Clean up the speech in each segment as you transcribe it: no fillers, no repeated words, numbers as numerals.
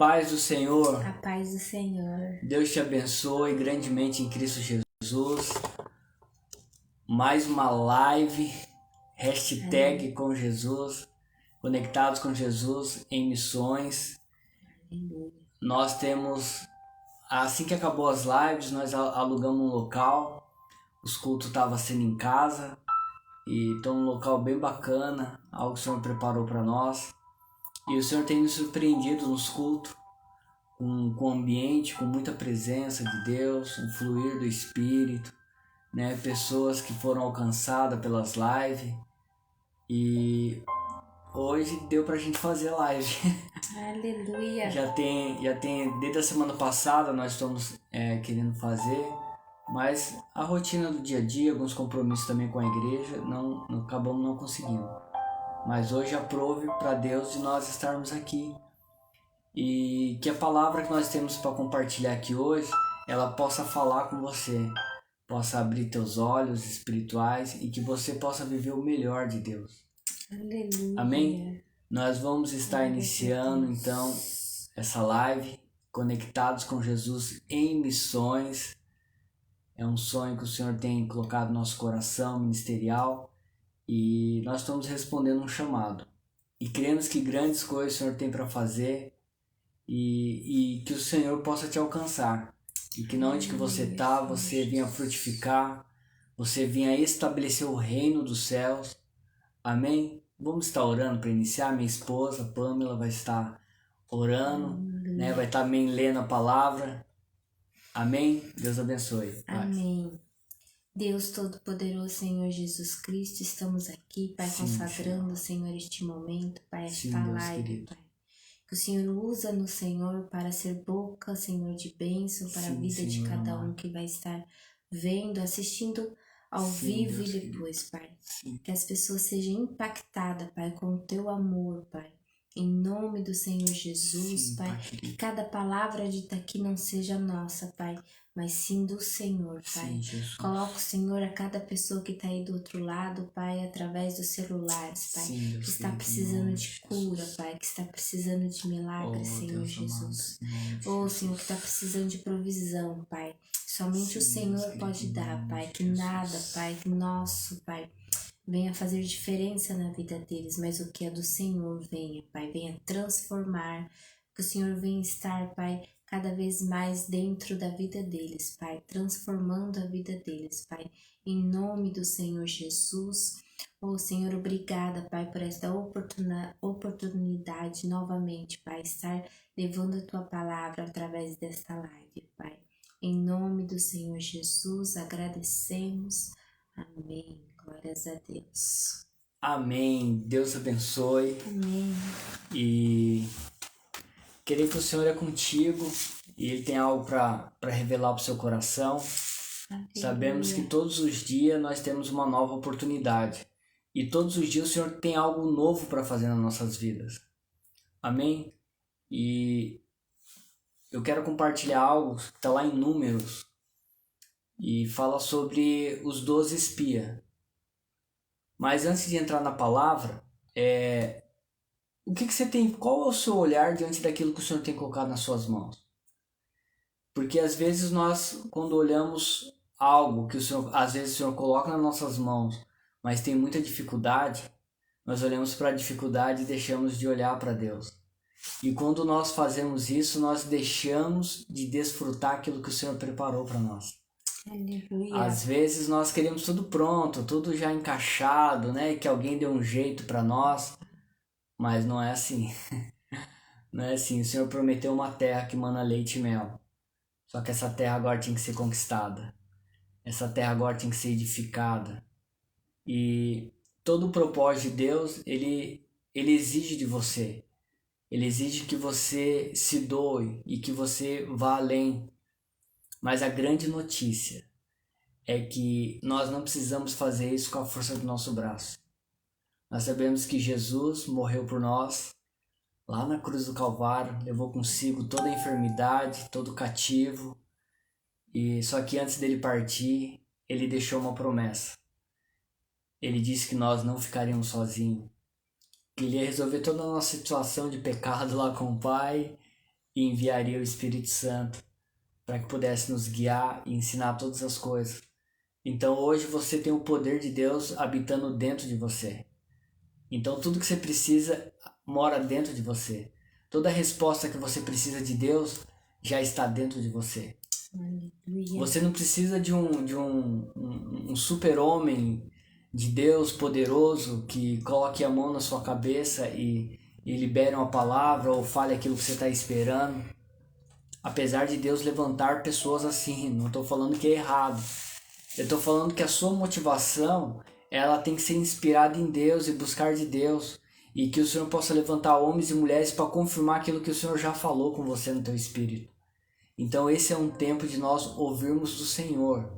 Paz do Senhor, A paz do Senhor. Deus te abençoe grandemente em Cristo Jesus. Mais uma live, hashtag com Jesus, conectados com Jesus em missões. Aleluia. Nós temos, assim que acabou as lives, nós alugamos um local, os cultos estavam sendo em casa, e então um local bem bacana, algo que o Senhor preparou para nós. E o Senhor tem nos surpreendido nos cultos, com o ambiente, com muita presença de Deus, um fluir do Espírito, né? Pessoas que foram alcançadas pelas lives. E hoje deu pra gente fazer live. Aleluia. Já tem, desde a semana passada nós estamos querendo fazer, mas a rotina do dia a dia, alguns compromissos também com a igreja, não acabamos não conseguindo. Mas hoje aprove para Deus de nós estarmos aqui. E que a palavra que nós temos para compartilhar aqui hoje, ela possa falar com você, possa abrir teus olhos espirituais e que você possa viver o melhor de Deus. Aleluia. Amém? Nós vamos estar iniciando então essa live, conectados com Jesus em missões. É um sonho que o Senhor tem colocado no nosso coração ministerial e nós estamos respondendo um chamado. E cremos que grandes coisas o Senhor tem para fazer. E que o Senhor possa te alcançar. E que não onde que você está, você venha frutificar, você venha estabelecer o reino dos céus. Amém? Vamos estar orando para iniciar. Minha esposa, Pamela, vai estar orando, né? Vai estar também lendo a palavra. Amém? Deus abençoe. Amém. Deus Todo-Poderoso, Senhor Jesus Cristo, estamos aqui, Pai, Sim, consagrando, Senhor, este momento, Pai, esta Sim, Deus live, querido. Pai. Que o Senhor usa no Senhor para ser boca, Senhor, de bênção para a Sim, vida de Senhor cada amado. um que vai estar vendo, assistindo ao Sim, vivo Deus e depois, Pai. Sim. Que as pessoas sejam impactadas, Pai, com o Teu amor, Pai. Em nome do Senhor Jesus, Sim, Pai. Pai Que querido. cada palavra dita aqui não seja nossa, Pai, mas sim do Senhor, Pai. Sim, Jesus. Coloca o Senhor a cada pessoa que está aí do outro lado, Pai, através dos celulares, Pai. Sim, Deus Que está querido, em precisando nome de cura, Pai. Que está precisando de milagre, Senhor Deus Jesus. amado, em nome de Ô, Jesus. Senhor, que está precisando de provisão, Pai. Somente o Sim, Senhor Deus pode querido, em dar, nome Pai. de Que Jesus. nada, Pai, que nosso, Pai, venha fazer diferença na vida deles, mas o que é do Senhor venha, Pai, venha transformar, que o Senhor venha estar, Pai, cada vez mais dentro da vida deles, Pai, transformando a vida deles, Pai, em nome do Senhor Jesus. Ô Senhor, obrigada, Pai, por esta oportunidade novamente, Pai, estar levando a Tua palavra através desta live, Pai. Em nome do Senhor Jesus, agradecemos. Amém. Glórias a Deus. Amém. Deus abençoe. Amém. E querer que o Senhor é contigo e Ele tem algo para revelar para o seu coração. Sabemos que todos os dias nós temos uma nova oportunidade. E todos os dias o Senhor tem algo novo para fazer nas nossas vidas. Amém? E eu quero compartilhar algo que está lá em Números. E fala sobre os 12 espias. Mas antes de entrar na palavra, o que você tem? Qual é o seu olhar diante daquilo que o Senhor tem colocado nas suas mãos? Porque às vezes nós, quando olhamos algo que o Senhor, às vezes o Senhor coloca nas nossas mãos, mas tem muita dificuldade, nós olhamos para a dificuldade e deixamos de olhar para Deus. E quando nós fazemos isso, nós deixamos de desfrutar aquilo que o Senhor preparou para nós. Aleluia. Às vezes nós queremos tudo pronto, tudo já encaixado, né? Que alguém dê um jeito para nós, mas não é assim. Não é assim. O Senhor prometeu uma terra que mana leite e mel. Só que essa terra agora tinha que ser conquistada. Essa terra agora tinha que ser edificada. E todo o propósito de Deus, ele exige de você. Ele exige que você se doe e que você vá além. Mas a grande notícia é que nós não precisamos fazer isso com a força do nosso braço. Nós sabemos que Jesus morreu por nós, lá na cruz do Calvário, levou consigo toda a enfermidade, todo o cativo, e só que antes dele partir, ele deixou uma promessa. Ele disse que nós não ficaríamos sozinhos, que ele ia resolver toda a nossa situação de pecado lá com o Pai, e enviaria o Espírito Santo para que pudesse nos guiar e ensinar todas as coisas. Então hoje você tem o poder de Deus habitando dentro de você. Então tudo que você precisa mora dentro de você. Toda resposta que você precisa de Deus já está dentro de você. Aleluia. Você não precisa de um super-homem de Deus poderoso que coloque a mão na sua cabeça e libere uma palavra ou fale aquilo que você está esperando. Apesar de Deus levantar pessoas assim, não estou falando que é errado. Eu estou falando que a sua motivação ela tem que ser inspirada em Deus e buscar de Deus. E que o Senhor possa levantar homens e mulheres para confirmar aquilo que o Senhor já falou com você no teu espírito. Então esse é um tempo de nós ouvirmos do Senhor.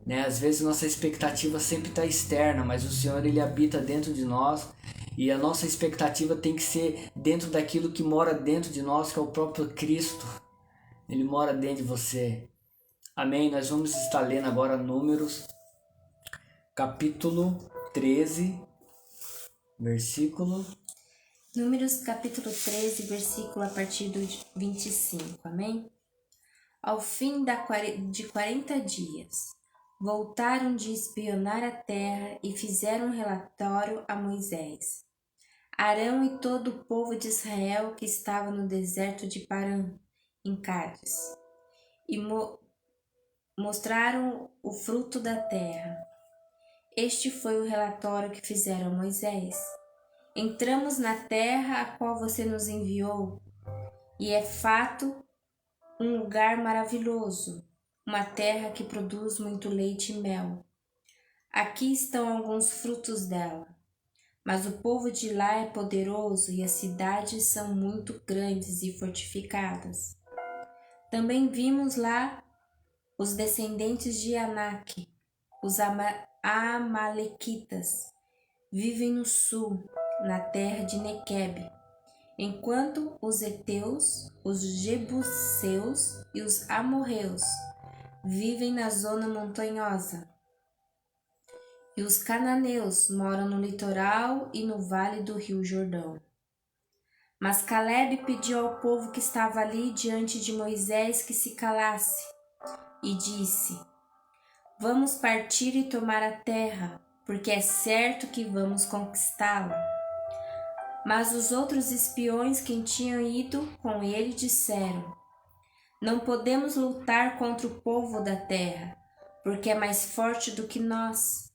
Né? Às vezes nossa expectativa sempre está externa, mas o Senhor ele habita dentro de nós. E a nossa expectativa tem que ser dentro daquilo que mora dentro de nós, que é o próprio Cristo. Ele mora dentro de você. Amém? Nós vamos estar lendo agora Números, capítulo 13, versículo... Números capítulo 13, versículo a partir do 25, amém? Ao fim de 40 dias, voltaram de espionar a terra e fizeram um relatório a Moisés, Arão e todo o povo de Israel que estava no deserto de Parã, em Cádiz, e mostraram o fruto da terra. Este foi o relatório que fizeram a Moisés. Entramos na terra a qual você nos enviou, e é fato um lugar maravilhoso, uma terra que produz muito leite e mel. Aqui estão alguns frutos dela, mas o povo de lá é poderoso e as cidades são muito grandes e fortificadas. Também vimos lá os descendentes de Anak, os Amalequitas, vivem no sul, na terra de Nequebe, enquanto os heteus, os jebuseus e os amorreus vivem na zona montanhosa. E os cananeus moram no litoral e no vale do rio Jordão. Mas Calebe pediu ao povo que estava ali diante de Moisés que se calasse, e disse: Vamos partir e tomar a terra, porque é certo que vamos conquistá-la. Mas os outros espiões que tinham ido com ele disseram: Não podemos lutar contra o povo da terra, porque é mais forte do que nós.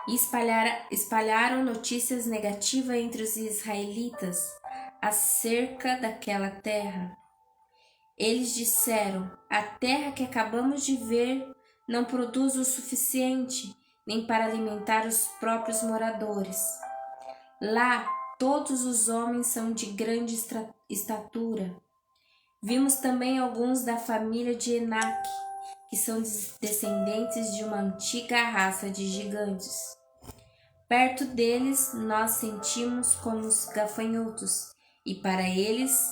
E espalharam notícias negativas entre os israelitas acerca daquela terra. Eles disseram: A terra que acabamos de ver não produz o suficiente nem para alimentar os próprios moradores. Lá, todos os homens são de grande estatura. Vimos também alguns da família de Enac, que são descendentes de uma antiga raça de gigantes. Perto deles, nós sentimos como os gafanhotos, e para eles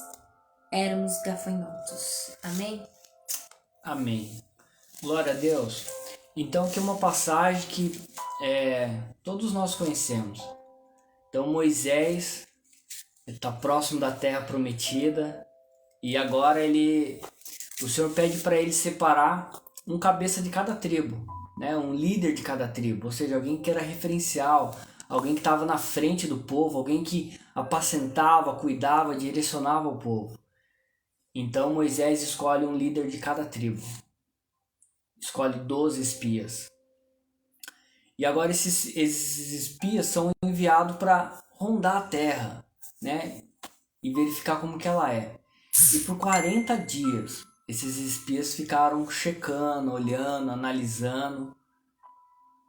éramos gafanhotos. Amém? Amém. Glória a Deus. Então aqui é uma passagem que todos nós conhecemos. Então Moisés está próximo da terra prometida e agora o Senhor pede para ele separar um cabeça de cada tribo, né? Um líder de cada tribo, ou seja, alguém que era referencial, alguém que estava na frente do povo, alguém que apacentava, cuidava, direcionava o povo. Então Moisés escolhe um líder de cada tribo, escolhe 12 espias. E agora esses espias são enviados para rondar a terra, né? E verificar como que ela é. E por 40 dias, esses espias ficaram checando, olhando, analisando.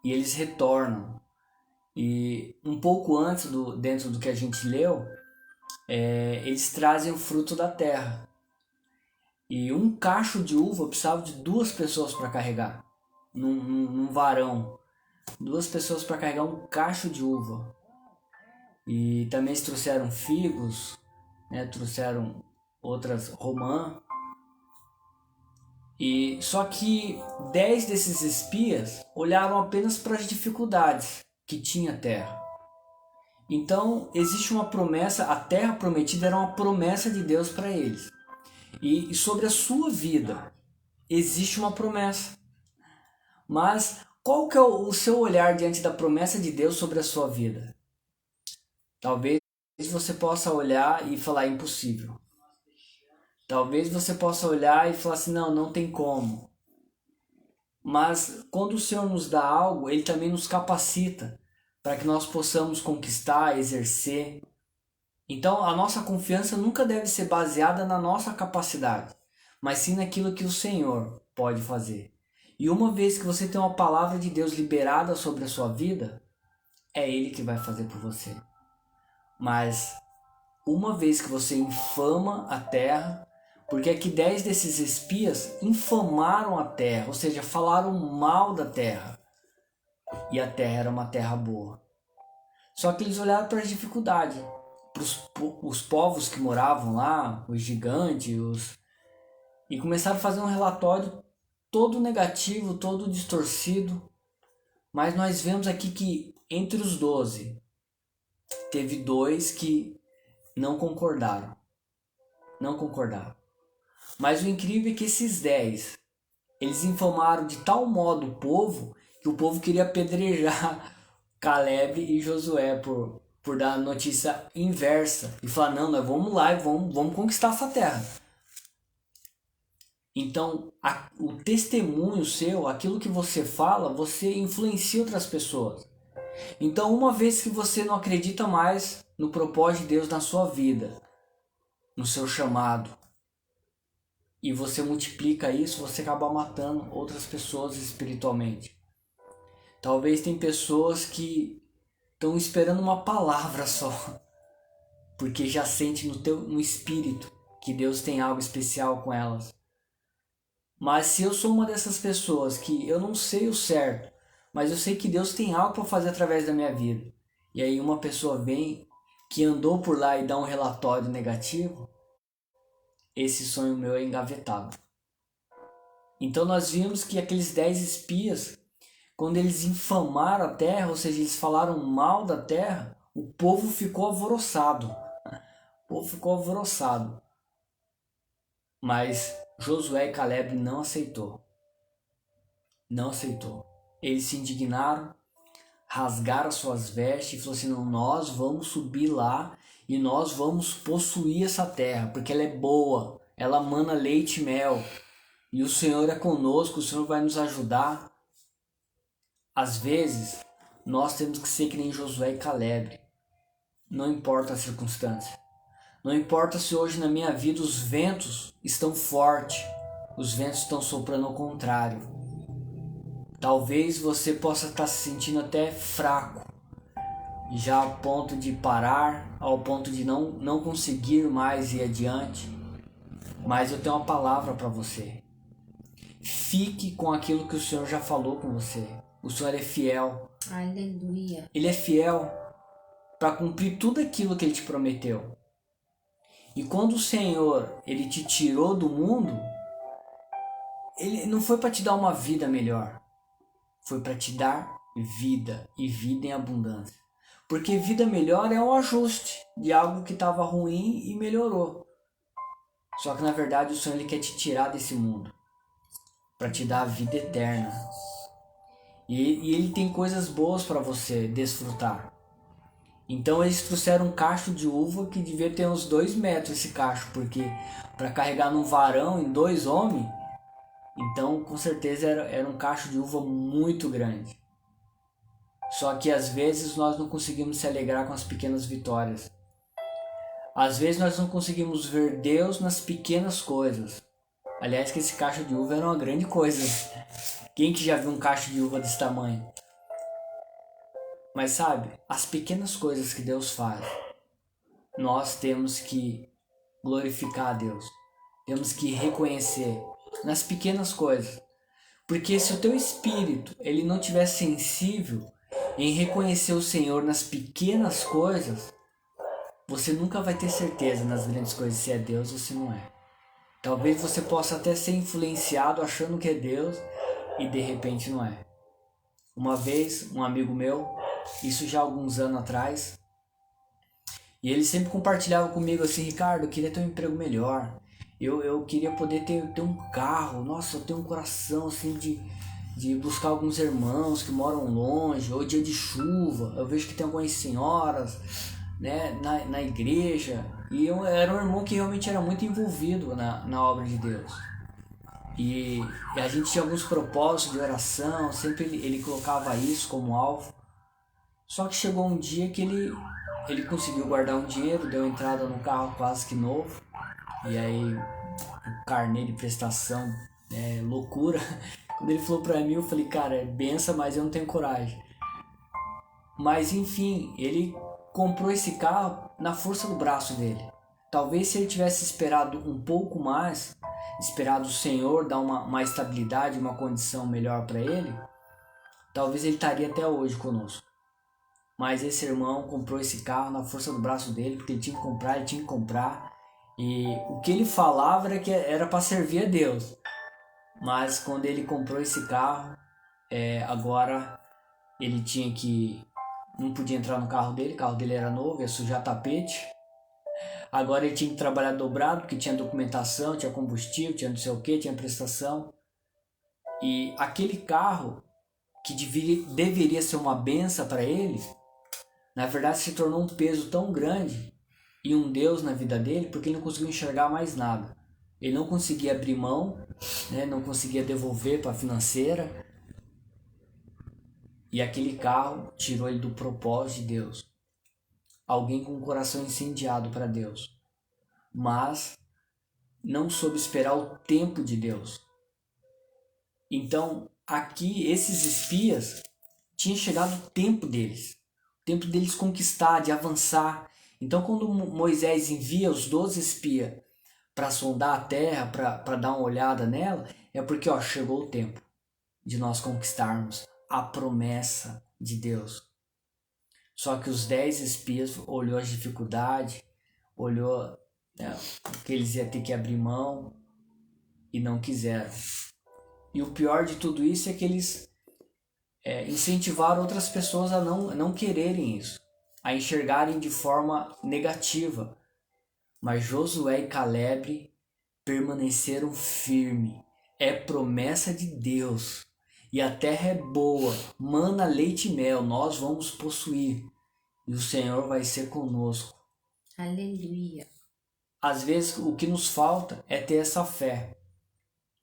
E eles retornam. E um pouco antes, dentro do que a gente leu, eles trazem o fruto da terra. E um cacho de uva precisava de 2 pessoas para carregar. Num varão. 2 pessoas para carregar um cacho de uva. E também eles trouxeram figos, né? Trouxeram outras romã. E só que 10 desses espias olharam apenas para as dificuldades que tinha a terra. Então, existe uma promessa, a terra prometida era uma promessa de Deus para eles. E sobre a sua vida, existe uma promessa. Mas qual que é o seu olhar diante da promessa de Deus sobre a sua vida? Talvez você possa olhar e falar impossível. Talvez você possa olhar e falar assim, não, não tem como. Mas quando o Senhor nos dá algo, Ele também nos capacita para que nós possamos conquistar, exercer. Então a nossa confiança nunca deve ser baseada na nossa capacidade, mas sim naquilo que o Senhor pode fazer. E uma vez que você tem uma palavra de Deus liberada sobre a sua vida, é Ele que vai fazer por você. Mas uma vez que você infama a terra, porque aqui 10 desses espias infamaram a terra, ou seja, falaram mal da terra. E a terra era uma terra boa. Só que eles olharam para as dificuldades, para os povos que moravam lá, os gigantes, e começaram a fazer um relatório todo negativo, todo distorcido. Mas nós vemos aqui que entre os 12, teve 2 que não concordaram. Não concordaram. Mas o incrível é que esses 10, eles infamaram de tal modo o povo, que o povo queria apedrejar Caleb e Josué por dar a notícia inversa. E falar, não, nós vamos lá e vamos conquistar essa terra. Então, o testemunho seu, aquilo que você fala, você influencia outras pessoas. Então, uma vez que você não acredita mais no propósito de Deus na sua vida, no seu chamado, e você multiplica isso, você acaba matando outras pessoas espiritualmente. Talvez tem pessoas que estão esperando uma palavra só, porque já sente no espírito que Deus tem algo especial com elas. Mas se eu sou uma dessas pessoas que eu não sei o certo, mas eu sei que Deus tem algo para fazer através da minha vida, e aí uma pessoa vem que andou por lá e dá um relatório negativo, esse sonho meu é engavetado. Então nós vimos que aqueles 10 espias, quando eles infamaram a terra, ou seja, eles falaram mal da terra, o povo ficou alvoroçado. O povo ficou alvoroçado. Mas Josué e Caleb não aceitou. Não aceitou. Eles se indignaram, rasgaram as suas vestes e falaram assim, não, nós vamos subir lá e nós vamos possuir essa terra, porque ela é boa, ela mana leite e mel. E o Senhor é conosco, o Senhor vai nos ajudar. Às vezes, nós temos que ser que nem Josué e Caleb. Não importa a circunstância. Não importa se hoje na minha vida os ventos estão fortes, os ventos estão soprando ao contrário. Talvez você possa estar se sentindo até fraco, já ao ponto de parar, ao ponto de não conseguir mais ir adiante. Mas eu tenho uma palavra para você. Fique com aquilo que o Senhor já falou com você. O Senhor é fiel. Aleluia. Ele é fiel para cumprir tudo aquilo que Ele te prometeu. E quando o Senhor, Ele te tirou do mundo, Ele não foi para te dar uma vida melhor. Foi para te dar vida e vida em abundância. Porque vida melhor é um ajuste de algo que estava ruim e melhorou. Só que na verdade o Senhor Ele quer te tirar desse mundo para te dar a vida eterna. E Ele tem coisas boas para você desfrutar. Então eles trouxeram um cacho de uva que devia ter uns 2 metros esse cacho, porque para carregar num varão em 2 homens, então com certeza era um cacho de uva muito grande. Só que às vezes nós não conseguimos se alegrar com as pequenas vitórias. Às vezes nós não conseguimos ver Deus nas pequenas coisas. Aliás, que esse cacho de uva era uma grande coisa. Quem que já viu um cacho de uva desse tamanho? Mas sabe, as pequenas coisas que Deus faz, nós temos que glorificar a Deus. Temos que reconhecer nas pequenas coisas. Porque se o teu espírito ele não estiver sensível em reconhecer o Senhor nas pequenas coisas, você nunca vai ter certeza nas grandes coisas se é Deus ou se não é. Talvez você possa até ser influenciado achando que é Deus e de repente não é. Uma vez, um amigo meu, isso já há alguns anos atrás, E ele sempre compartilhava comigo assim: Ricardo, eu queria ter um emprego melhor. Eu queria poder ter um carro. Nossa, eu tenho um coração assim de buscar alguns irmãos que moram longe, ou dia de chuva. Eu vejo que tem algumas senhoras, né, na igreja. E eu era um irmão que realmente era muito envolvido na obra de Deus. E a gente tinha alguns propósitos de oração, sempre ele colocava isso como alvo. Só que chegou um dia que ele conseguiu guardar um dinheiro, deu entrada no carro quase que novo. E aí o carnê de prestação, loucura. Quando ele falou pra mim, eu falei: cara, é benção, mas eu não tenho coragem. Mas enfim, ele comprou esse carro na força do braço dele. Talvez se ele tivesse esperado um pouco mais, esperado o Senhor dar uma estabilidade, uma condição melhor para ele, talvez ele estaria até hoje conosco. Mas esse irmão comprou esse carro na força do braço dele, porque ele tinha que comprar. E o que ele falava era que era para servir a Deus. Mas quando ele comprou esse carro, agora ele não podia entrar no carro dele, o carro dele era novo, ia sujar tapete. Agora ele tinha que trabalhar dobrado, porque tinha documentação, tinha combustível, tinha não sei o que, tinha prestação. E aquele carro, que deveria ser uma benção para ele, na verdade se tornou um peso tão grande e um Deus na vida dele, porque ele não conseguiu enxergar mais nada. Ele não conseguia abrir mão, não conseguia devolver para a financeira. E aquele carro tirou ele do propósito de Deus. Alguém com o coração incendiado para Deus, mas não soube esperar o tempo de Deus. Então, aqui, esses espias, tinha chegado o tempo deles conquistar, de avançar. Então, quando Moisés envia os 12 espias para sondar a terra, para dar uma olhada nela, é porque chegou o tempo de nós conquistarmos a promessa de Deus. Só que os 10 espias olhou as dificuldades, olhou que eles iam ter que abrir mão e não quiseram. E o pior de tudo isso é que eles incentivaram outras pessoas a não quererem isso, a enxergarem de forma negativa. Mas Josué e Caleb permaneceram firmes. É promessa de Deus. E a terra é boa, mana leite e mel, nós vamos possuir. E o Senhor vai ser conosco. Aleluia. Às vezes o que nos falta é ter essa fé,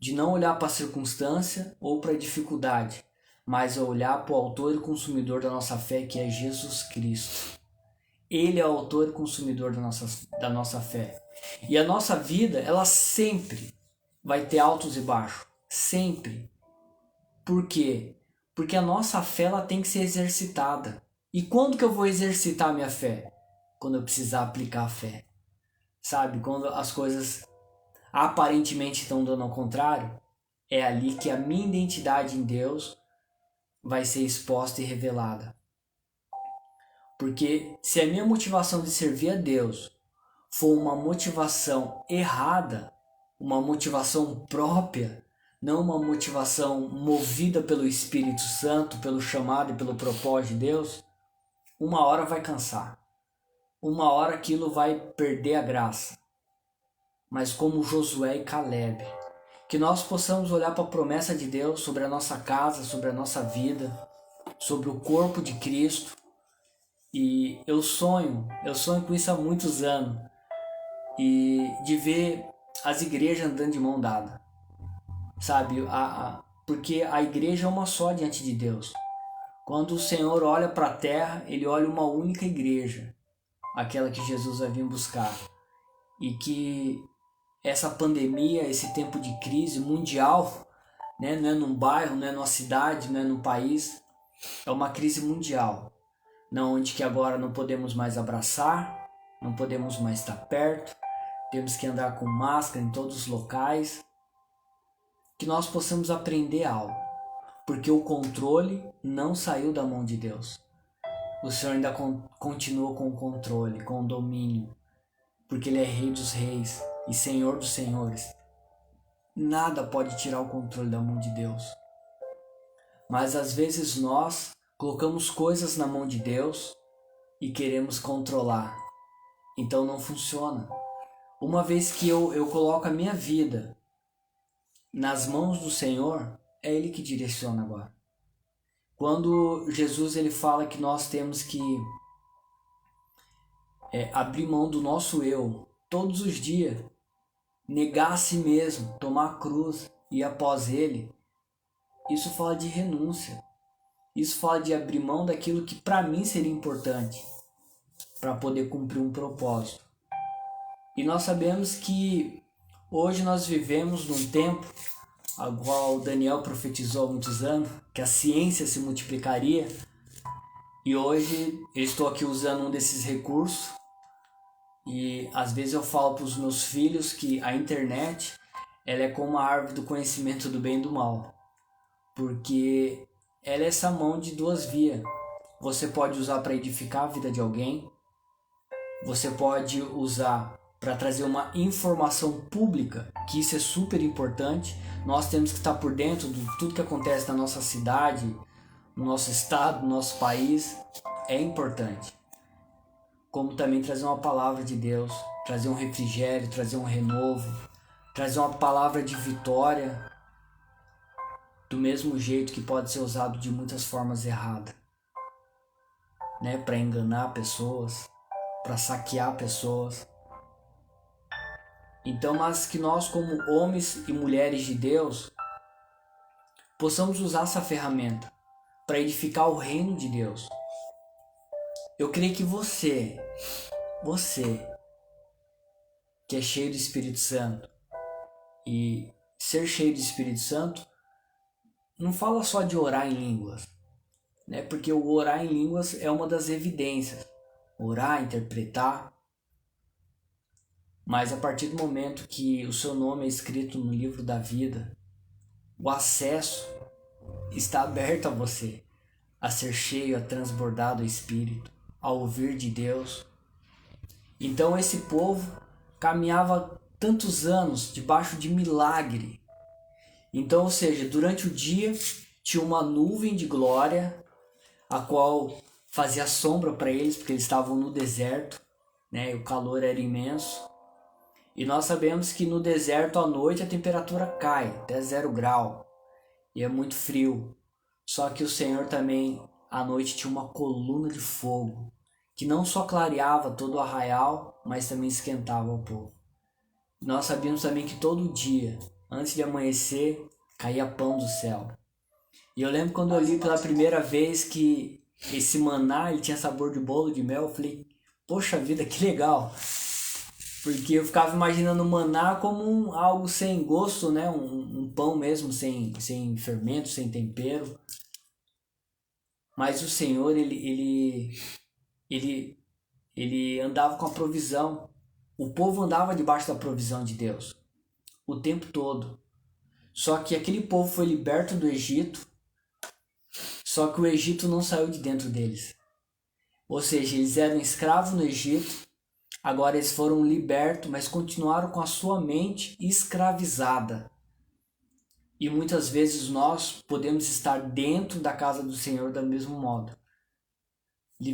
de não olhar para a circunstância ou para a dificuldade, mas olhar para o autor e consumidor da nossa fé, que é Jesus Cristo. Ele é o autor e consumidor da nossa fé. E a nossa vida, ela sempre vai ter altos e baixos. Sempre. Por quê? Porque a nossa fé, ela tem que ser exercitada. E quando que eu vou exercitar a minha fé? Quando eu precisar aplicar a fé. Sabe? Quando as coisas aparentemente estão dando ao contrário, é ali que a minha identidade em Deus vai ser exposta e revelada. Porque se a minha motivação de servir a Deus for uma motivação errada, uma motivação própria, não uma motivação movida pelo Espírito Santo, pelo chamado e pelo propósito de Deus, uma hora vai cansar. Uma hora aquilo vai perder a graça. Mas como Josué e Caleb, que nós possamos olhar para a promessa de Deus sobre a nossa casa, sobre a nossa vida, sobre o corpo de Cristo. E eu sonho com isso há muitos anos, e de ver as igrejas andando de mão dada, sabe? Porque a igreja é uma só diante de Deus. Quando o Senhor olha para a terra, Ele olha uma única igreja, aquela que Jesus vai vir buscar. E que essa pandemia, esse tempo de crise mundial, não é num bairro, não é numa cidade, não é num país, é uma crise mundial, onde que agora não podemos mais abraçar, não podemos mais estar perto, temos que andar com máscara em todos os locais. Que nós possamos aprender algo, porque o controle não saiu da mão de Deus. O Senhor ainda continua com o controle, com o domínio, porque Ele é Rei dos Reis e Senhor dos Senhores. Nada pode tirar o controle da mão de Deus. Mas às vezes nós colocamos coisas na mão de Deus e queremos controlar. Então não funciona. Uma vez que eu coloco a minha vida nas mãos do Senhor, é Ele que direciona agora. Quando Jesus ele fala que nós temos que abrir mão do nosso eu todos os dias, negar a si mesmo, tomar a cruz e ir após Ele, isso fala de renúncia. Isso fala de abrir mão daquilo que para mim seria importante para poder cumprir um propósito. E nós sabemos que hoje nós vivemos num tempo, a qual Daniel profetizou há muitos anos, que a ciência se multiplicaria. E hoje eu estou aqui usando um desses recursos. E às vezes eu falo para os meus filhos que a internet ela é como a árvore do conhecimento do bem e do mal. Porque ela é essa mão de duas vias. Você pode usar para edificar a vida de alguém. Você pode usar para trazer uma informação pública, que isso é super importante. Nós temos que estar por dentro de tudo que acontece na nossa cidade, no nosso estado, no nosso país. É importante. Como também trazer uma palavra de Deus, trazer um refrigério, trazer um renovo, trazer uma palavra de vitória, do mesmo jeito que pode ser usado de muitas formas erradas, né? Para enganar pessoas, para saquear pessoas. Então, mas que nós como homens e mulheres de Deus possamos usar essa ferramenta para edificar o reino de Deus. Eu creio que você que é cheio do Espírito Santo, e ser cheio do Espírito Santo não fala só de orar em línguas, né? Porque o orar em línguas é uma das evidências. Orar, interpretar. Mas a partir do momento que o seu nome é escrito no livro da vida, o acesso está aberto a você, a ser cheio, a transbordar do Espírito, a ouvir de Deus. Então esse povo caminhava tantos anos debaixo de milagre. Então, ou seja, durante o dia tinha uma nuvem de glória, a qual fazia sombra para eles, porque eles estavam no deserto, né? E o calor era imenso. E nós sabemos que no deserto à noite a temperatura cai até 0 grau e é muito frio. Só que o Senhor também à noite tinha uma coluna de fogo que não só clareava todo o arraial, mas também esquentava o povo. Nós sabíamos também que todo dia, antes de amanhecer, caía pão do céu. E eu lembro quando eu li pela primeira vez que esse maná ele tinha sabor de bolo de mel, eu falei, poxa vida, que legal! Porque eu ficava imaginando o maná como algo sem gosto, né? Um pão mesmo, sem fermento, sem tempero. Mas o Senhor, ele andava com a provisão. O povo andava debaixo da provisão de Deus o tempo todo. Só que aquele povo foi liberto do Egito, só que o Egito não saiu de dentro deles. Ou seja, eles eram escravos no Egito, agora eles foram libertos, mas continuaram com a sua mente escravizada. E muitas vezes nós podemos estar dentro da casa do Senhor do mesmo modo.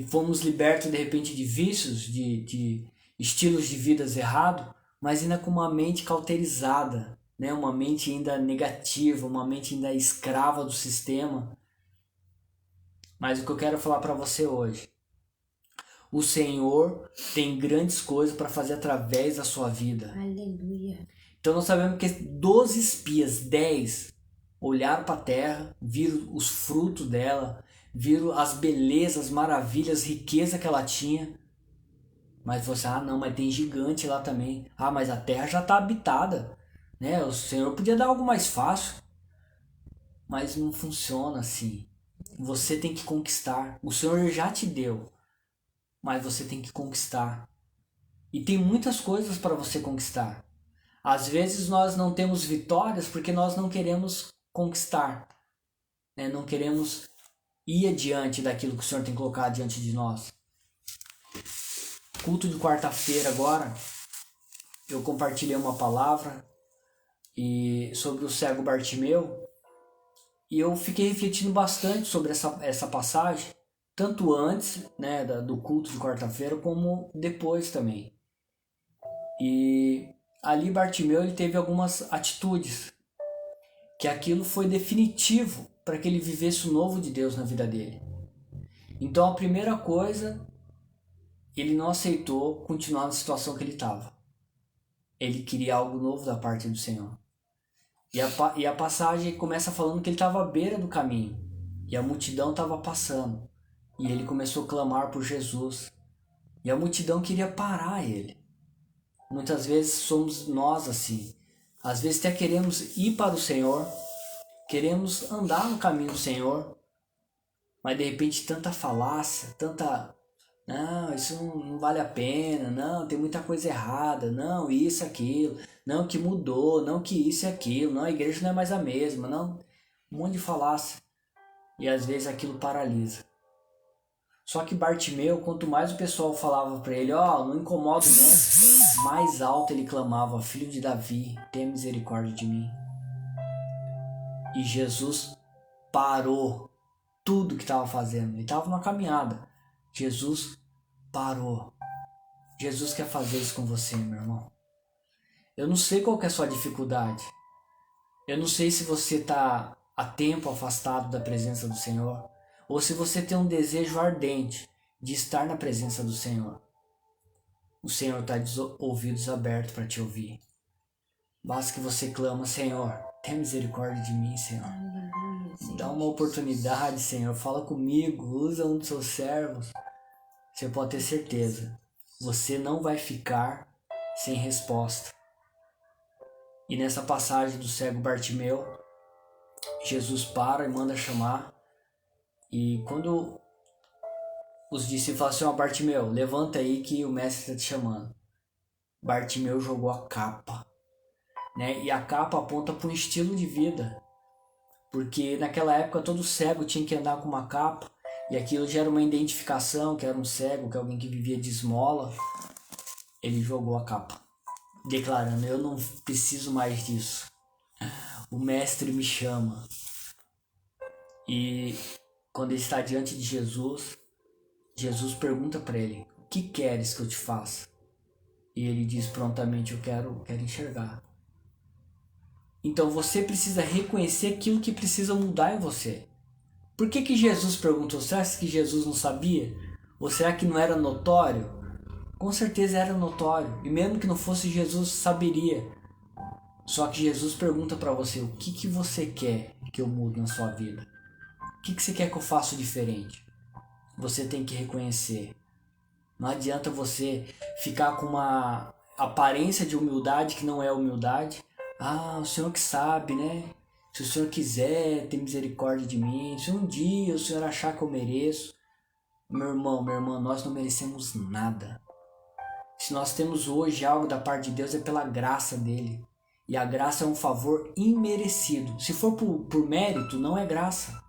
Fomos libertos de repente de vícios, de estilos de vidas errados, mas ainda com uma mente cauterizada, né? Uma mente ainda negativa, uma mente ainda escrava do sistema. Mas o que eu quero falar para você hoje, o Senhor tem grandes coisas para fazer através da sua vida. Aleluia. Então nós sabemos que 12 espias, 10, olharam para a terra, viram os frutos dela, viram as belezas, as maravilhas, as riquezas que ela tinha. Mas você, não, mas tem gigante lá também. Mas a terra já está habitada, né? O Senhor podia dar algo mais fácil. Mas não funciona assim. Você tem que conquistar. O Senhor já te deu, mas você tem que conquistar. E tem muitas coisas para você conquistar. Às vezes nós não temos vitórias porque nós não queremos conquistar, né? Não queremos ir adiante daquilo que o Senhor tem colocado diante de nós. Culto de quarta-feira agora, eu compartilhei uma palavra sobre o cego Bartimeu, e eu fiquei refletindo bastante sobre essa passagem, tanto antes, né, do culto de quarta-feira, como depois também. E ali Bartimeu ele teve algumas atitudes, que aquilo foi definitivo para que ele vivesse o novo de Deus na vida dele. Então a primeira coisa, ele não aceitou continuar na situação que ele estava. Ele queria algo novo da parte do Senhor. E a passagem começa falando que ele estava à beira do caminho. E a multidão estava passando. E ele começou a clamar por Jesus. E a multidão queria parar ele. Muitas vezes somos nós assim. Às vezes até queremos ir para o Senhor. Queremos andar no caminho do Senhor. Mas de repente tanta falácia, tanta... Não, isso não vale a pena. Não, tem muita coisa errada. Não, isso, aquilo. Não, que mudou. Não, que isso e aquilo. Não, a igreja não é mais a mesma. Não, um monte de falácia. E às vezes aquilo paralisa. Só que Bartimeu, quanto mais o pessoal falava para ele, não incomoda o mestre, mais alto ele clamava, filho de Davi, tenha misericórdia de mim. E Jesus parou tudo que estava fazendo. Ele estava numa caminhada. Jesus parou. Jesus quer fazer isso com você, meu irmão. Eu não sei qual que é a sua dificuldade. Eu não sei se você está há tempo afastado da presença do Senhor, ou se você tem um desejo ardente de estar na presença do Senhor. O Senhor está de ouvidos abertos para te ouvir. Basta que você clama, Senhor, tenha misericórdia de mim, Senhor. Dá uma oportunidade, Senhor. Fala comigo, usa um dos seus servos. Você pode ter certeza, você não vai ficar sem resposta. E nessa passagem do cego Bartimeu, Jesus para e manda chamar. E quando os discípulos falam assim, Bartimeu, levanta aí que o mestre está te chamando. Bartimeu jogou a capa, né? E a capa aponta para um estilo de vida. Porque naquela época todo cego tinha que andar com uma capa. E aquilo gera uma identificação, que era um cego, que é alguém que vivia de esmola. Ele jogou a capa, declarando, eu não preciso mais disso. O mestre me chama. E quando ele está diante de Jesus, Jesus pergunta para ele, o que queres que eu te faça? E ele diz prontamente, eu quero enxergar. Então você precisa reconhecer aquilo que precisa mudar em você. Por que Jesus perguntou? Será que Jesus não sabia? Ou será que não era notório? Com certeza era notório. E mesmo que não fosse, Jesus saberia. Só que Jesus pergunta para você, o que você quer que eu mude na sua vida? O que você quer que eu faça diferente? Você tem que reconhecer. Não adianta você ficar com uma aparência de humildade que não é humildade. O Senhor que sabe, né? Se o Senhor quiser ter misericórdia de mim, se um dia o Senhor achar que eu mereço. Meu irmão, minha irmã, nós não merecemos nada. Se nós temos hoje algo da parte de Deus é pela graça dele. E a graça é um favor imerecido. Se for por mérito, não é graça.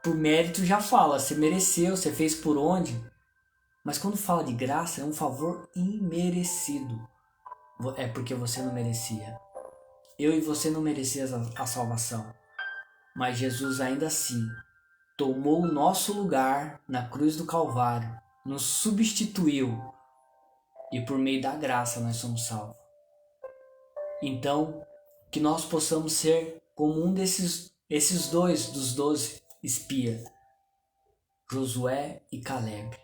Por mérito já fala, você mereceu, você fez por onde. Mas quando fala de graça, é um favor imerecido. É porque você não merecia. Eu e você não merecíamos a salvação. Mas Jesus ainda assim tomou o nosso lugar na cruz do Calvário. Nos substituiu. E por meio da graça nós somos salvos. Então, que nós possamos ser como um esses dois dos 12 espias. Josué e Caleb.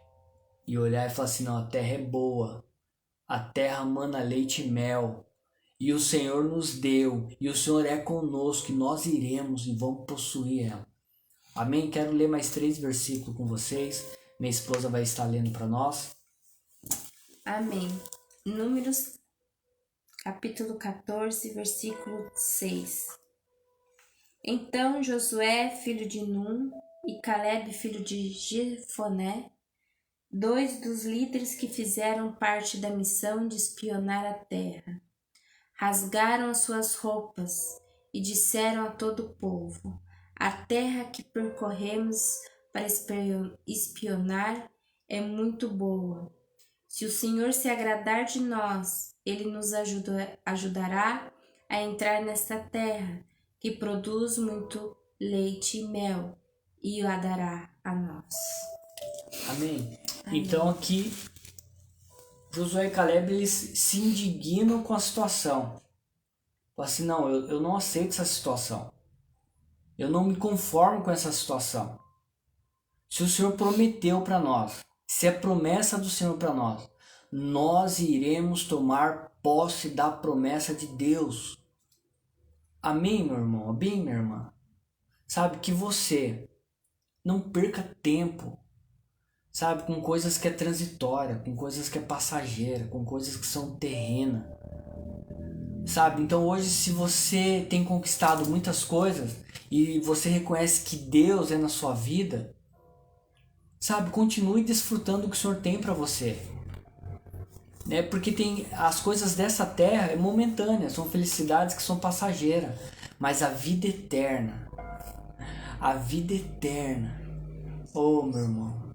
E olhar e falar assim, não, a terra é boa. A terra mana leite e mel. E o Senhor nos deu. E o Senhor é conosco. E nós iremos e vamos possuir ela. Amém? Quero ler mais 3 versículos com vocês. Minha esposa vai estar lendo para nós. Amém. Números, capítulo 14, versículo 6. Então Josué, filho de Num, e Caleb, filho de Jefoné, 2 dos líderes que fizeram parte da missão de espionar a terra, rasgaram as suas roupas e disseram a todo o povo, a terra que percorremos para espionar é muito boa. Se o Senhor se agradar de nós, Ele nos ajudará a entrar nesta terra, que produz muito leite e mel, e a dará a nós. Amém. Então aqui Josué e Caleb, eles se indignam com a situação. Falam assim, não, eu não aceito essa situação. Eu não me conformo com essa situação. Se o Senhor prometeu para nós, se é promessa do Senhor para nós, nós iremos tomar posse da promessa de Deus. Amém, meu irmão? Amém, minha irmã? Sabe, que você não perca tempo, sabe, com coisas que é transitória, com coisas que é passageira, com coisas que são terrenas. Sabe, então hoje, se você tem conquistado muitas coisas e você reconhece que Deus é na sua vida, sabe, continue desfrutando do que o Senhor tem para você. Né? Porque tem as coisas dessa terra é momentânea, são felicidades que são passageiras, mas a vida eterna, oh meu irmão,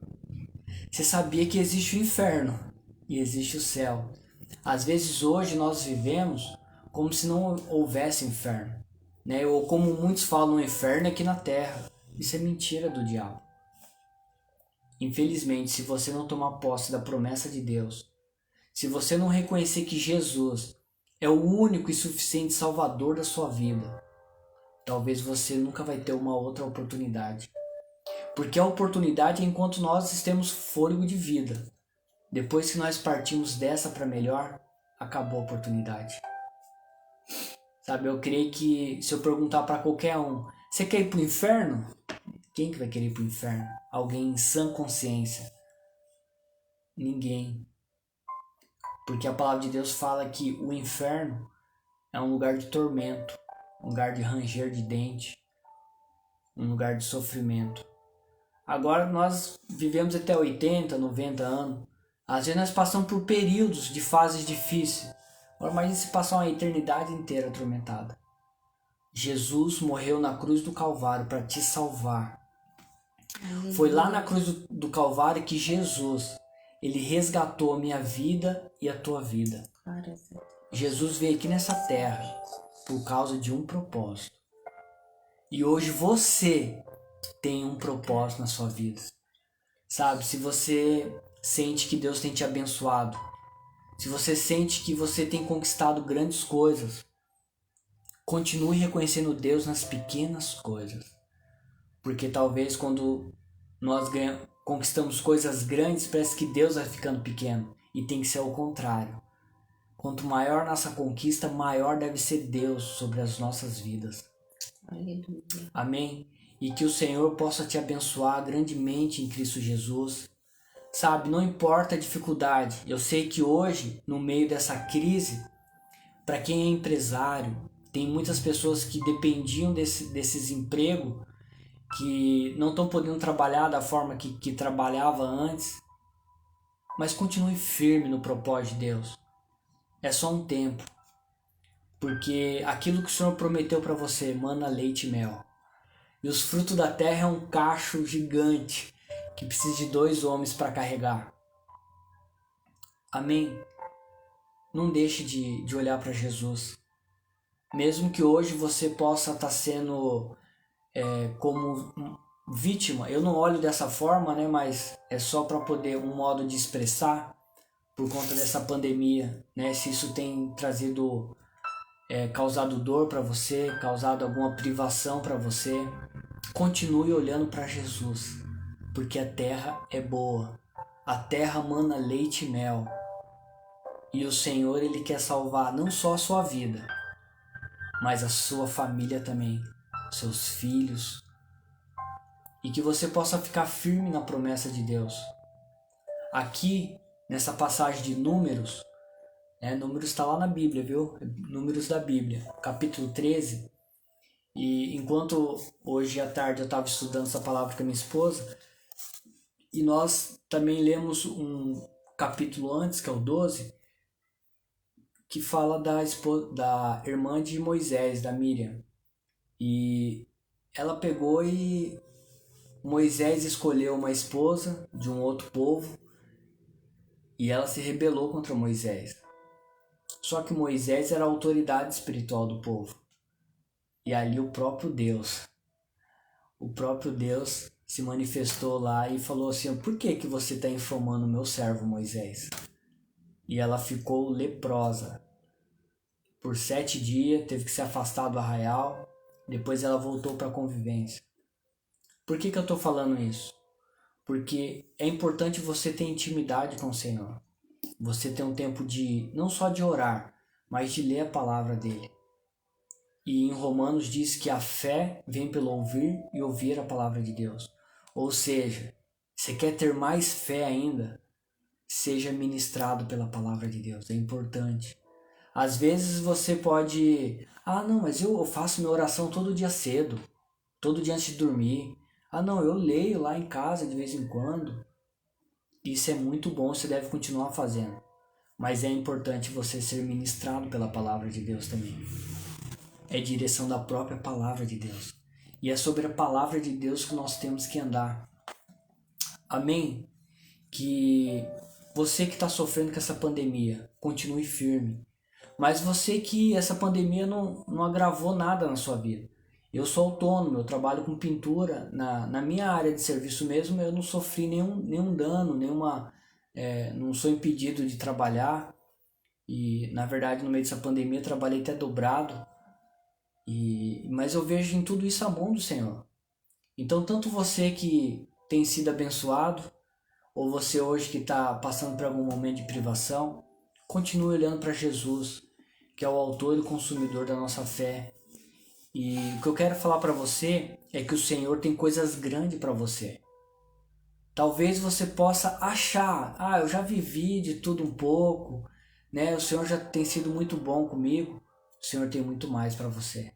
você sabia que existe o inferno e existe o céu. Às vezes hoje nós vivemos como se não houvesse inferno, né? Ou como muitos falam, o inferno é aqui na terra. Isso é mentira do diabo. Infelizmente, se você não tomar posse da promessa de Deus, se você não reconhecer que Jesus é o único e suficiente Salvador da sua vida, talvez você nunca vai ter uma outra oportunidade. Porque a oportunidade é enquanto nós temos fôlego de vida. Depois que nós partimos dessa para melhor, acabou a oportunidade. Sabe, eu creio que se eu perguntar para qualquer um, você quer ir pro inferno? Quem que vai querer ir pro inferno? Alguém em sã consciência? Ninguém. Porque a palavra de Deus fala que o inferno é um lugar de tormento, um lugar de ranger de dente, um lugar de sofrimento. Agora nós vivemos até 80, 90 anos. Às vezes nós passamos por períodos de fases difíceis. Agora imagine se passar uma eternidade inteira atormentada. Jesus morreu na cruz do Calvário para te salvar. Foi lá na cruz do Calvário que Jesus, ele resgatou a minha vida e a tua vida. Jesus veio aqui nessa terra por causa de um propósito. E hoje você tem um propósito na sua vida. Sabe, se você sente que Deus tem te abençoado, se você sente que você tem conquistado grandes coisas, continue reconhecendo Deus nas pequenas coisas. Porque talvez quando nós conquistamos coisas grandes, parece que Deus vai ficando pequeno. E tem que ser o contrário. Quanto maior nossa conquista, maior deve ser Deus sobre as nossas vidas. Aleluia. Amém? E que o Senhor possa te abençoar grandemente em Cristo Jesus. Sabe, não importa a dificuldade. Eu sei que hoje, no meio dessa crise, para quem é empresário, tem muitas pessoas que dependiam desses empregos, que não estão podendo trabalhar da forma que trabalhava antes. Mas continue firme no propósito de Deus. É só um tempo. Porque aquilo que o Senhor prometeu para você emana leite e mel. E os frutos da terra é um cacho gigante que precisa de 2 homens para carregar. Amém? Não deixe de olhar para Jesus. Mesmo que hoje você possa estar sendo como vítima, eu não olho dessa forma, né? Mas é só para poder um modo de expressar por conta dessa pandemia, né? Se isso tem trazido, causado dor para você, causado alguma privação para você, continue olhando para Jesus, porque a terra é boa, a terra mana leite e mel, e o Senhor, ele quer salvar não só a sua vida, mas a sua família também, seus filhos, e que você possa ficar firme na promessa de Deus. Aqui, nessa passagem de Números, Números está lá na Bíblia, viu? Números da Bíblia, capítulo 13. E enquanto hoje à tarde eu estava estudando essa palavra com a minha esposa, e nós também lemos um capítulo antes, que é o 12, que fala da irmã de Moisés, da Miriam. E ela pegou e Moisés escolheu uma esposa de um outro povo e ela se rebelou contra Moisés. Só que Moisés era a autoridade espiritual do povo. E ali o próprio Deus se manifestou lá e falou assim: por que você está infamando o meu servo Moisés? e ela ficou leprosa. Por 7 dias, teve que se afastar do arraial, depois ela voltou para a convivência. Por que eu estou falando isso? Porque é importante você ter intimidade com o Senhor. Você ter um tempo de, não só de orar, mas de ler a palavra dele. E em Romanos diz que a fé vem pelo ouvir e ouvir a palavra de Deus. Ou seja, você quer ter mais fé ainda? Seja ministrado pela palavra de Deus, é importante. Às vezes você pode... não, mas eu faço minha oração todo dia cedo, todo dia antes de dormir. Não, eu leio lá em casa de vez em quando. Isso é muito bom, você deve continuar fazendo. Mas é importante você ser ministrado pela palavra de Deus também. É direção da própria palavra de Deus. E é sobre a palavra de Deus que nós temos que andar. Amém? Que você que está sofrendo com essa pandemia, continue firme. Mas você que essa pandemia não agravou nada na sua vida. Eu sou autônomo, eu trabalho com pintura. Na minha área de serviço mesmo, eu não sofri nenhum dano, não sou impedido de trabalhar. E, na verdade, no meio dessa pandemia, eu trabalhei até dobrado. Mas eu vejo em tudo isso a mão do Senhor. Então, tanto você que tem sido abençoado, ou você hoje que está passando por algum momento de privação, continue olhando para Jesus, que é o autor e o consumidor da nossa fé. E o que eu quero falar para você é que o Senhor tem coisas grandes para você. Talvez você possa achar, eu já vivi de tudo um pouco, né? O Senhor já tem sido muito bom comigo. O Senhor tem muito mais para você.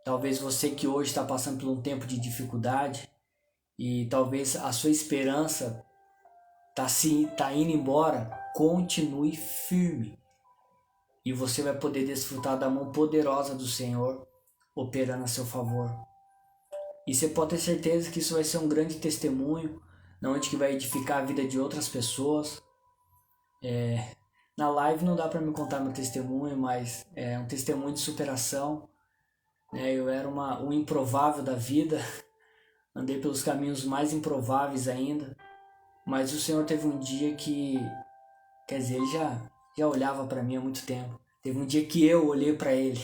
Talvez você que hoje está passando por um tempo de dificuldade e talvez a sua esperança tá indo embora, continue firme. E você vai poder desfrutar da mão poderosa do Senhor operando a seu favor. E você pode ter certeza que isso vai ser um grande testemunho, onde que vai edificar a vida de outras pessoas. Na live não dá para me contar meu testemunho, mas é um testemunho de superação. Eu era um improvável da vida, andei pelos caminhos mais improváveis ainda, mas o Senhor teve um dia que, ele já olhava para mim há muito tempo. Teve um dia que eu olhei para ele,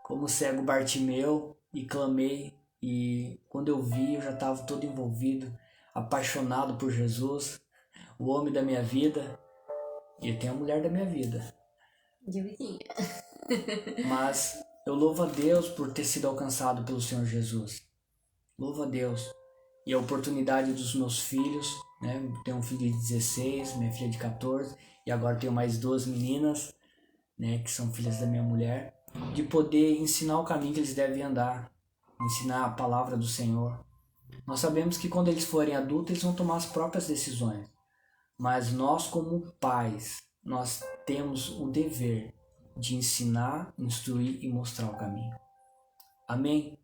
como o cego Bartimeu, e clamei, e quando eu vi, eu já estava todo envolvido, apaixonado por Jesus, o homem da minha vida, e eu tenho a mulher da minha vida. Mas eu louvo a Deus por ter sido alcançado pelo Senhor Jesus. Louvo a Deus. E a oportunidade dos meus filhos, né? Tenho um filho de 16, minha filha de 14, e agora tenho mais 2 meninas, né? Que são filhas da minha mulher, de poder ensinar o caminho que eles devem andar, ensinar a palavra do Senhor. Nós sabemos que quando eles forem adultos, eles vão tomar as próprias decisões. Mas nós, como pais, nós temos o dever de ensinar, instruir e mostrar o caminho. Amém?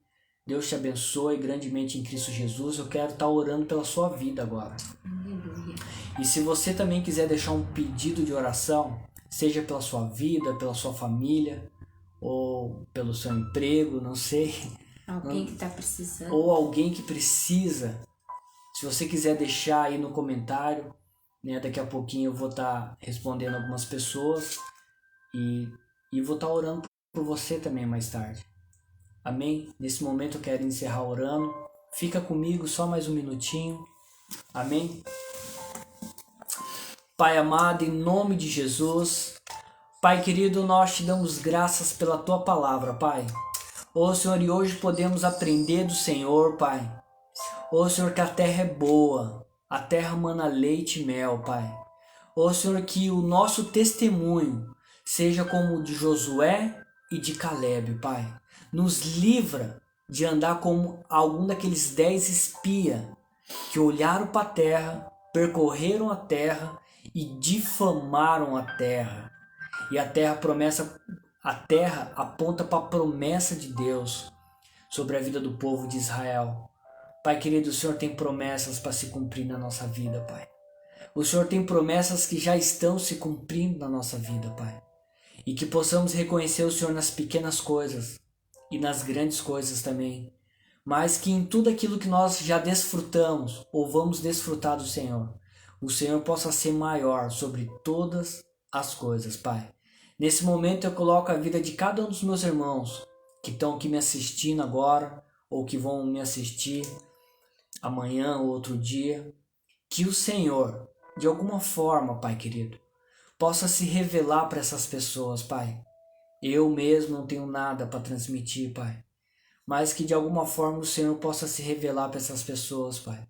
Deus te abençoe grandemente em Cristo Jesus. Eu quero estar orando pela sua vida agora. Aleluia. E se você também quiser deixar um pedido de oração, seja pela sua vida, pela sua família, ou pelo seu emprego, não sei. Alguém que está precisando. Ou alguém que precisa. Se você quiser deixar aí no comentário, né, daqui a pouquinho eu vou estar respondendo algumas pessoas e vou estar orando por você também mais tarde. Amém? Nesse momento eu quero encerrar orando. Fica comigo só mais um minutinho. Amém? Pai amado, em nome de Jesus, Pai querido, nós te damos graças pela Tua palavra, Pai. Ô Senhor, e hoje podemos aprender do Senhor, Pai. Ô Senhor, que a terra é boa, a terra mana leite e mel, Pai. Ô Senhor, que o nosso testemunho seja como o de Josué e de Caleb, Pai. Nos livra de andar como algum daqueles 10 espias que olharam para a terra, percorreram a terra e difamaram a terra. E a terra aponta para a promessa de Deus sobre a vida do povo de Israel. Pai querido, o Senhor tem promessas para se cumprir na nossa vida, Pai. O Senhor tem promessas que já estão se cumprindo na nossa vida, Pai. E que possamos reconhecer o Senhor nas pequenas coisas e nas grandes coisas também. Mas que em tudo aquilo que nós já desfrutamos ou vamos desfrutar do Senhor, o Senhor possa ser maior sobre todas as coisas, Pai. Nesse momento eu coloco a vida de cada um dos meus irmãos que estão aqui me assistindo agora, ou que vão me assistir amanhã ou outro dia. Que o Senhor, de alguma forma, Pai querido, possa se revelar para essas pessoas, Pai. Eu mesmo não tenho nada para transmitir, Pai. Mas que de alguma forma o Senhor possa se revelar para essas pessoas, Pai.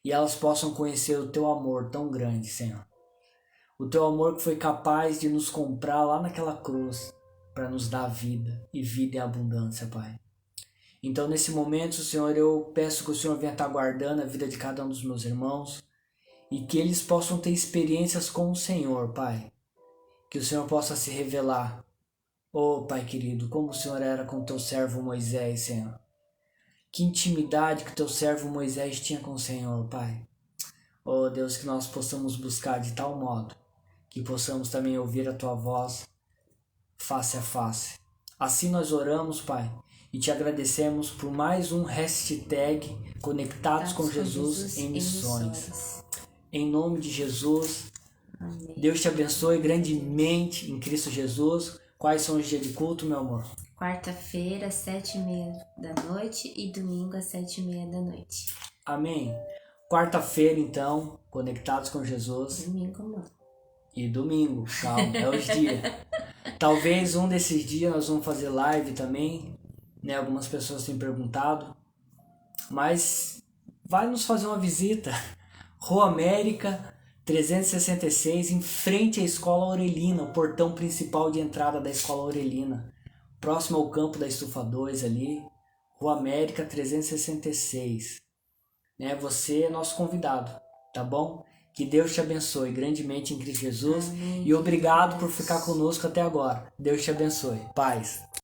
E elas possam conhecer o Teu amor tão grande, Senhor. O Teu amor que foi capaz de nos comprar lá naquela cruz para nos dar vida e vida em abundância, Pai. Então, nesse momento, Senhor, eu peço que o Senhor venha estar guardando a vida de cada um dos meus irmãos e que eles possam ter experiências com o Senhor, Pai. Que o Senhor possa se revelar. Oh, Pai querido, como o Senhor era com o Teu servo Moisés, Senhor. Que intimidade que o Teu servo Moisés tinha com o Senhor, Pai. Oh, Deus, que nós possamos buscar de tal modo que possamos também ouvir a Tua voz face a face. Assim nós oramos, Pai, e Te agradecemos por mais um hashtag Conectados com Jesus em Missões. Em nome de Jesus, Amém. Deus te abençoe grandemente em Cristo Jesus. Quais são os dias de culto, meu amor? Quarta-feira, 7h30 da noite e domingo às 7h30 da noite. Amém. Quarta-feira, então, Conectados com Jesus. Domingo não. E domingo, calma, é os dias. Talvez um desses dias nós vamos fazer live também, né? Algumas pessoas têm perguntado. Mas vai nos fazer uma visita. Rua América 366, em frente à Escola Aurelina, o portão principal de entrada da Escola Aurelina. Próximo ao campo da Estufa 2 ali. Rua América 366. Né? Você é nosso convidado, tá bom? Que Deus te abençoe grandemente em Cristo Jesus. Amém. E obrigado por ficar conosco até agora. Deus te abençoe. Paz.